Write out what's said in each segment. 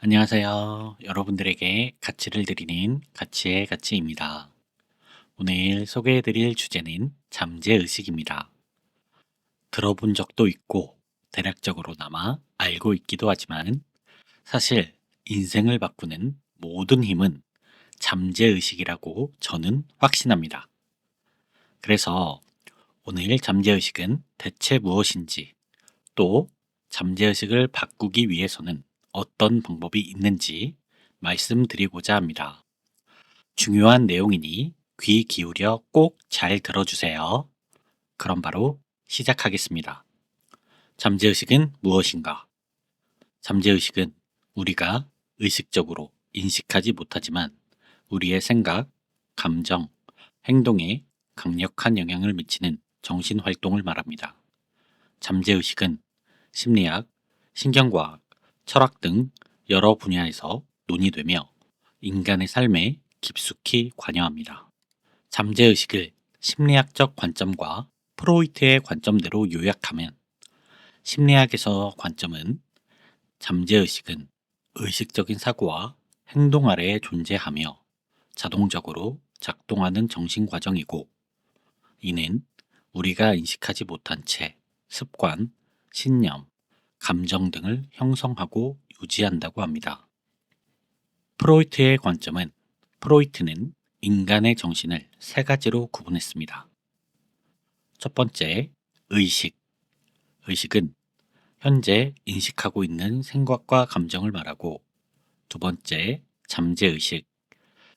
안녕하세요. 여러분들에게 가치를 드리는 가치의 가치입니다. 오늘 소개해 드릴 주제는 잠재의식입니다. 들어본 적도 있고 대략적으로나마 알고 있기도 하지만 사실 인생을 바꾸는 모든 힘은 잠재의식이라고 저는 확신합니다. 그래서 오늘 잠재의식은 대체 무엇인지, 또 잠재의식을 바꾸기 위해서는 어떤 방법이 있는지 말씀드리고자 합니다. 중요한 내용이니 귀 기울여 꼭 잘 들어주세요. 그럼 바로 시작하겠습니다. 잠재의식은 무엇인가? 잠재의식은 우리가 의식적으로 인식하지 못하지만 우리의 생각, 감정, 행동에 강력한 영향을 미치는 정신활동을 말합니다. 잠재의식은 심리학, 신경과학, 철학 등 여러 분야에서 논의되며 인간의 삶에 깊숙이 관여합니다. 잠재의식을 심리학적 관점과 프로이트의 관점대로 요약하면, 심리학에서 관점은 잠재의식은 의식적인 사고와 행동 아래에 존재하며 자동적으로 작동하는 정신 과정이고, 이는 우리가 인식하지 못한 채 습관, 신념, 감정 등을 형성하고 유지한다고 합니다. 프로이트의 관점은, 프로이트는 인간의 정신을 세 가지로 구분했습니다. 첫 번째, 의식. 의식은 현재 인식하고 있는 생각과 감정을 말하고, 두 번째, 잠재의식.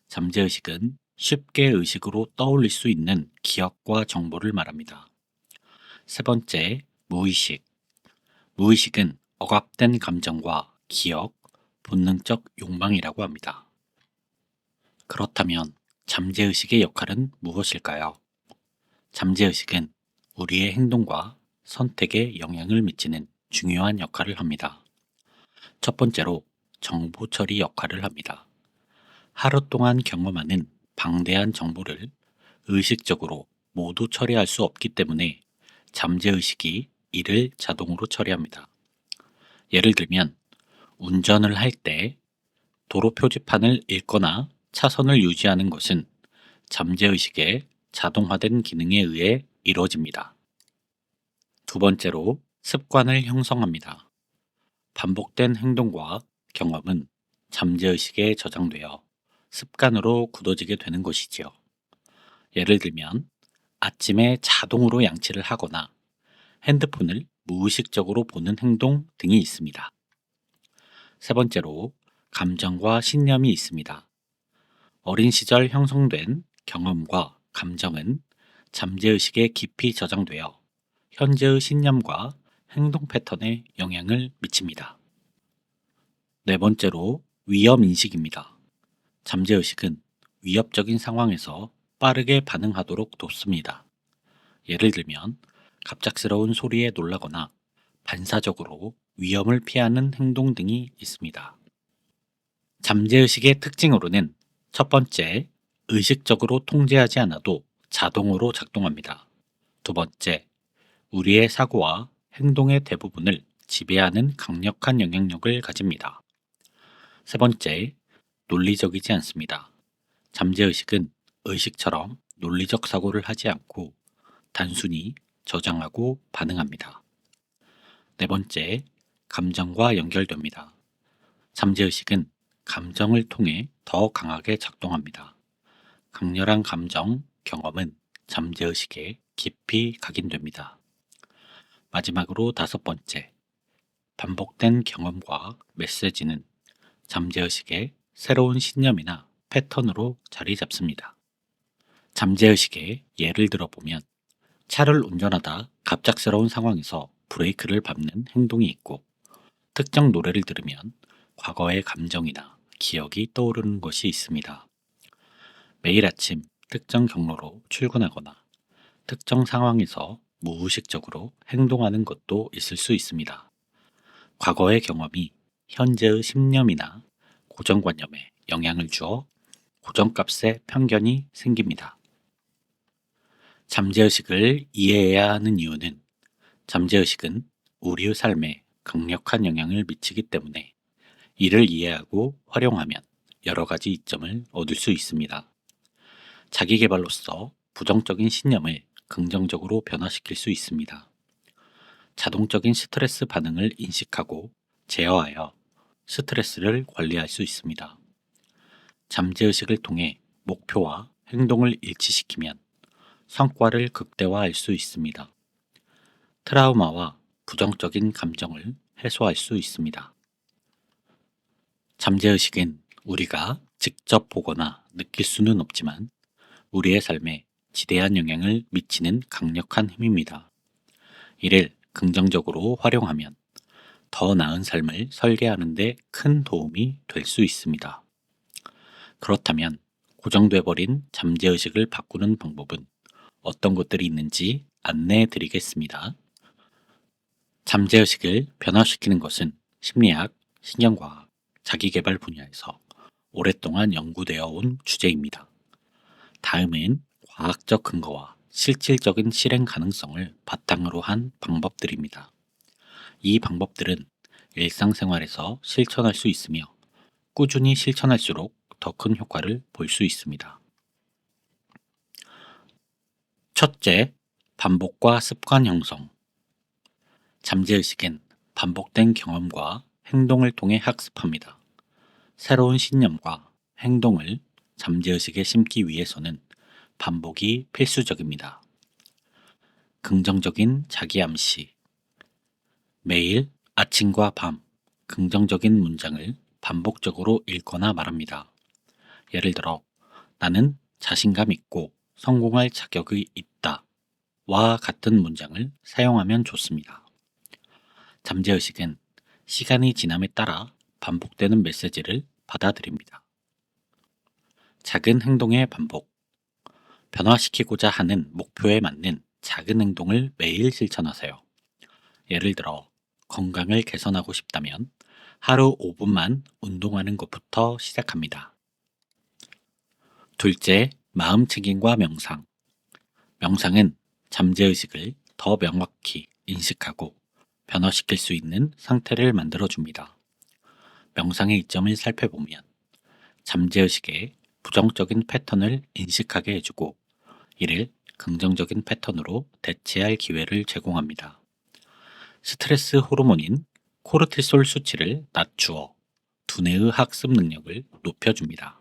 잠재의식은 쉽게 의식으로 떠올릴 수 있는 기억과 정보를 말합니다. 세 번째, 무의식. 무의식은 억압된 감정과 기억, 본능적 욕망이라고 합니다. 그렇다면 잠재의식의 역할은 무엇일까요? 잠재의식은 우리의 행동과 선택에 영향을 미치는 중요한 역할을 합니다. 첫 번째로 정보 처리 역할을 합니다. 하루 동안 경험하는 방대한 정보를 의식적으로 모두 처리할 수 없기 때문에 잠재의식이 이를 자동으로 처리합니다. 예를 들면 운전을 할 때 도로 표지판을 읽거나 차선을 유지하는 것은 잠재의식의 자동화된 기능에 의해 이루어집니다. 두 번째로 습관을 형성합니다. 반복된 행동과 경험은 잠재의식에 저장되어 습관으로 굳어지게 되는 것이지요. 예를 들면 아침에 자동으로 양치를 하거나 핸드폰을 무의식적으로 보는 행동 등이 있습니다. 세 번째로 감정과 신념이 있습니다. 어린 시절 형성된 경험과 감정은 잠재의식에 깊이 저장되어 현재의 신념과 행동 패턴에 영향을 미칩니다. 네 번째로 위험인식입니다. 잠재의식은 위협적인 상황에서 빠르게 반응하도록 돕습니다. 예를 들면 갑작스러운 소리에 놀라거나 반사적으로 위험을 피하는 행동 등이 있습니다. 잠재의식의 특징으로는 첫 번째, 의식적으로 통제하지 않아도 자동으로 작동합니다. 두 번째, 우리의 사고와 행동의 대부분을 지배하는 강력한 영향력을 가집니다. 세 번째, 논리적이지 않습니다. 잠재의식은 의식처럼 논리적 사고를 하지 않고 단순히 저장하고 반응합니다. 네 번째, 감정과 연결됩니다. 잠재의식은 감정을 통해 더 강하게 작동합니다. 강렬한 감정, 경험은 잠재의식에 깊이 각인됩니다. 마지막으로 다섯 번째, 반복된 경험과 메시지는 잠재의식의 새로운 신념이나 패턴으로 자리 잡습니다. 잠재의식의 예를 들어보면, 차를 운전하다 갑작스러운 상황에서 브레이크를 밟는 행동이 있고, 특정 노래를 들으면 과거의 감정이나 기억이 떠오르는 것이 있습니다. 매일 아침 특정 경로로 출근하거나 특정 상황에서 무의식적으로 행동하는 것도 있을 수 있습니다. 과거의 경험이 현재의 신념이나 고정관념에 영향을 주어 고정값에 편견이 생깁니다. 잠재의식을 이해해야 하는 이유는, 잠재의식은 우리의 삶에 강력한 영향을 미치기 때문에 이를 이해하고 활용하면 여러 가지 이점을 얻을 수 있습니다. 자기 개발로서 부정적인 신념을 긍정적으로 변화시킬 수 있습니다. 자동적인 스트레스 반응을 인식하고 제어하여 스트레스를 관리할 수 있습니다. 잠재의식을 통해 목표와 행동을 일치시키면 성과를 극대화할 수 있습니다. 트라우마와 부정적인 감정을 해소할 수 있습니다. 잠재의식은 우리가 직접 보거나 느낄 수는 없지만 우리의 삶에 지대한 영향을 미치는 강력한 힘입니다. 이를 긍정적으로 활용하면 더 나은 삶을 설계하는 데 큰 도움이 될 수 있습니다. 그렇다면 고정돼 버린 잠재의식을 바꾸는 방법은 어떤 것들이 있는지 안내해 드리겠습니다. 잠재의식을 변화시키는 것은 심리학, 신경과학, 자기개발 분야에서 오랫동안 연구되어 온 주제입니다. 다음은 과학적 근거와 실질적인 실행 가능성을 바탕으로 한 방법들입니다. 이 방법들은 일상생활에서 실천할 수 있으며 꾸준히 실천할수록 더 큰 효과를 볼 수 있습니다. 첫째, 반복과 습관 형성. 잠재의식은 반복된 경험과 행동을 통해 학습합니다. 새로운 신념과 행동을 잠재의식에 심기 위해서는 반복이 필수적입니다. 긍정적인 자기암시. 매일 아침과 밤 긍정적인 문장을 반복적으로 읽거나 말합니다. 예를 들어, 나는 자신감 있고 성공할 자격이 있다. 와 같은 문장을 사용하면 좋습니다. 잠재의식은 시간이 지남에 따라 반복되는 메시지를 받아들입니다. 작은 행동의 반복. 변화시키고자 하는 목표에 맞는 작은 행동을 매일 실천하세요. 예를 들어, 건강을 개선하고 싶다면 하루 5분만 운동하는 것부터 시작합니다. 둘째, 마음챙김과 명상. 명상은 잠재의식을 더 명확히 인식하고 변화시킬 수 있는 상태를 만들어줍니다. 명상의 이점을 살펴보면 잠재의식의 부정적인 패턴을 인식하게 해주고 이를 긍정적인 패턴으로 대체할 기회를 제공합니다. 스트레스 호르몬인 코르티솔 수치를 낮추어 두뇌의 학습 능력을 높여줍니다.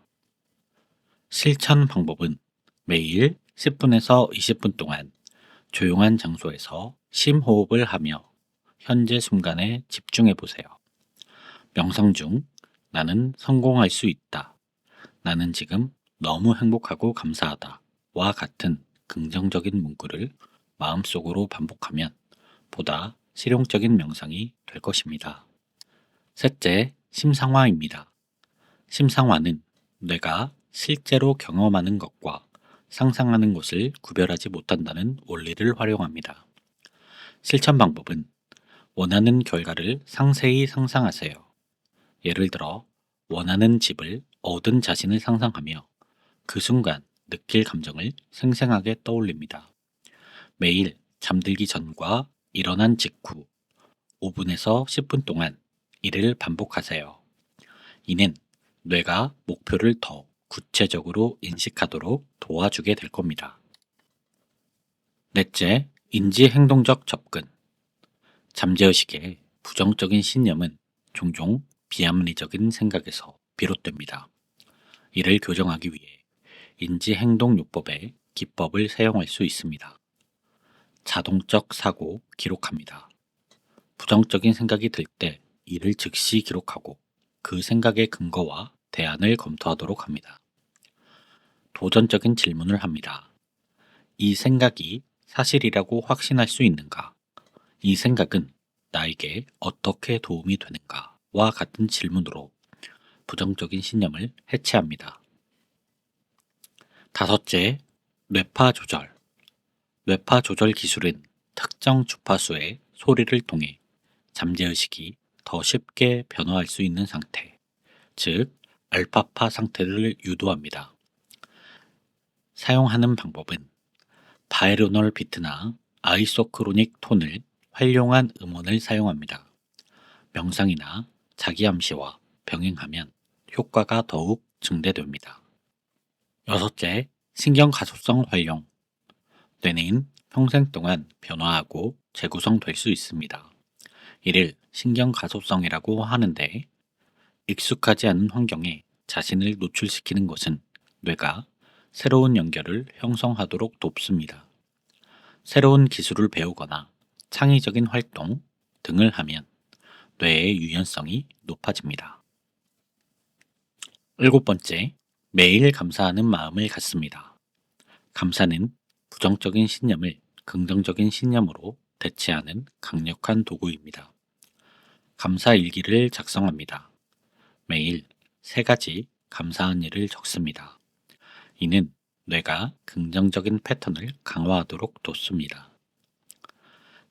실천 방법은 매일 10분에서 20분 동안 조용한 장소에서 심호흡을 하며 현재 순간에 집중해 보세요. 명상 중 나는 성공할 수 있다. 나는 지금 너무 행복하고 감사하다. 와 같은 긍정적인 문구를 마음속으로 반복하면 보다 실용적인 명상이 될 것입니다. 셋째, 심상화입니다. 심상화는 뇌가 실제로 경험하는 것과 상상하는 것을 구별하지 못한다는 원리를 활용합니다. 실천 방법은 원하는 결과를 상세히 상상하세요. 예를 들어, 원하는 집을 얻은 자신을 상상하며 그 순간 느낄 감정을 생생하게 떠올립니다. 매일 잠들기 전과 일어난 직후 5분에서 10분 동안 이를 반복하세요. 이는 뇌가 목표를 더 구체적으로 인식하도록 도와주게 될 겁니다. 넷째, 인지행동적 접근. 잠재의식의 부정적인 신념은 종종 비합리적인 생각에서 비롯됩니다. 이를 교정하기 위해 인지행동요법의 기법을 사용할 수 있습니다. 자동적 사고 기록합니다. 부정적인 생각이 들 때 이를 즉시 기록하고 그 생각의 근거와 대안을 검토하도록 합니다. 도전적인 질문을 합니다. 이 생각이 사실이라고 확신할 수 있는가? 이 생각은 나에게 어떻게 도움이 되는가? 와 같은 질문으로 부정적인 신념을 해체합니다. 다섯째, 뇌파 조절. 뇌파 조절 기술은 특정 주파수의 소리를 통해 잠재의식이 더 쉽게 변화할 수 있는 상태, 즉 알파파 상태를 유도합니다. 사용하는 방법은 바이로널 비트나 아이소크로닉 톤을 활용한 음원을 사용합니다. 명상이나 자기암시와 병행하면 효과가 더욱 증대됩니다. 여섯째, 신경가소성 활용. 뇌는 평생 동안 변화하고 재구성될 수 있습니다. 이를 신경가소성이라고 하는데 익숙하지 않은 환경에 자신을 노출시키는 것은 뇌가 새로운 연결을 형성하도록 돕습니다. 새로운 기술을 배우거나 창의적인 활동 등을 하면 뇌의 유연성이 높아집니다. 일곱 번째, 매일 감사하는 마음을 갖습니다. 감사는 부정적인 신념을 긍정적인 신념으로 대체하는 강력한 도구입니다. 감사 일기를 작성합니다. 매일 3가지 감사한 일을 적습니다. 이는 뇌가 긍정적인 패턴을 강화하도록 돕습니다.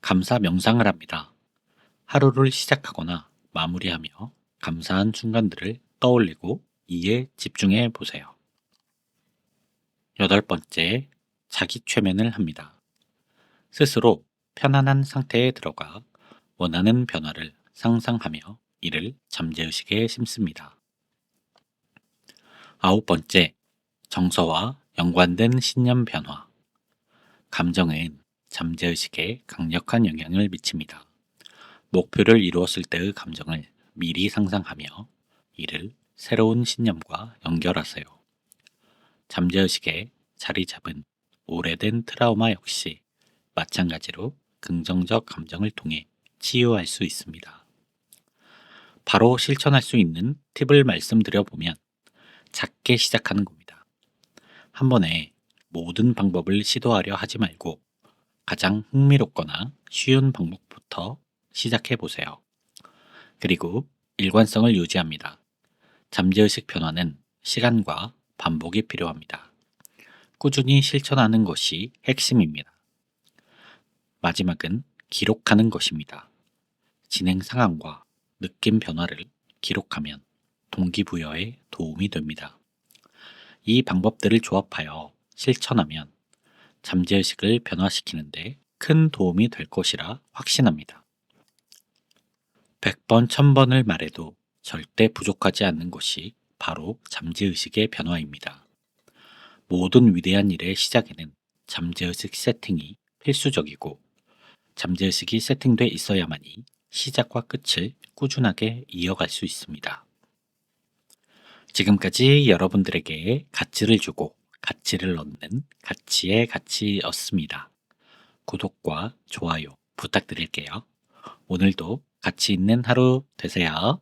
감사 명상을 합니다. 하루를 시작하거나 마무리하며 감사한 순간들을 떠올리고 이에 집중해 보세요. 여덟 번째, 자기 최면을 합니다. 스스로 편안한 상태에 들어가 원하는 변화를 상상하며 이를 잠재의식에 심습니다. 아홉 번째, 정서와 연관된 신념 변화. 감정은 잠재의식에 강력한 영향을 미칩니다. 목표를 이루었을 때의 감정을 미리 상상하며 이를 새로운 신념과 연결하세요. 잠재의식에 자리 잡은 오래된 트라우마 역시 마찬가지로 긍정적 감정을 통해 치유할 수 있습니다. 바로 실천할 수 있는 팁을 말씀드려보면 작게 시작하는 겁니다. 한 번에 모든 방법을 시도하려 하지 말고 가장 흥미롭거나 쉬운 방법부터 시작해 보세요. 그리고 일관성을 유지합니다. 잠재의식 변화는 시간과 반복이 필요합니다. 꾸준히 실천하는 것이 핵심입니다. 마지막은 기록하는 것입니다. 진행 상황과 느낌 변화를 기록하면 동기부여에 도움이 됩니다. 이 방법들을 조합하여 실천하면 잠재의식을 변화시키는데 큰 도움이 될 것이라 확신합니다. 100번, 1000번을 말해도 절대 부족하지 않는 것이 바로 잠재의식의 변화입니다. 모든 위대한 일의 시작에는 잠재의식 세팅이 필수적이고 잠재의식이 세팅돼 있어야만이 시작과 끝을 꾸준하게 이어갈 수 있습니다. 지금까지 여러분들에게 가치를 주고 가치를 얻는 가치의 가치였습니다. 구독과 좋아요 부탁드릴게요. 오늘도 가치 있는 하루 되세요.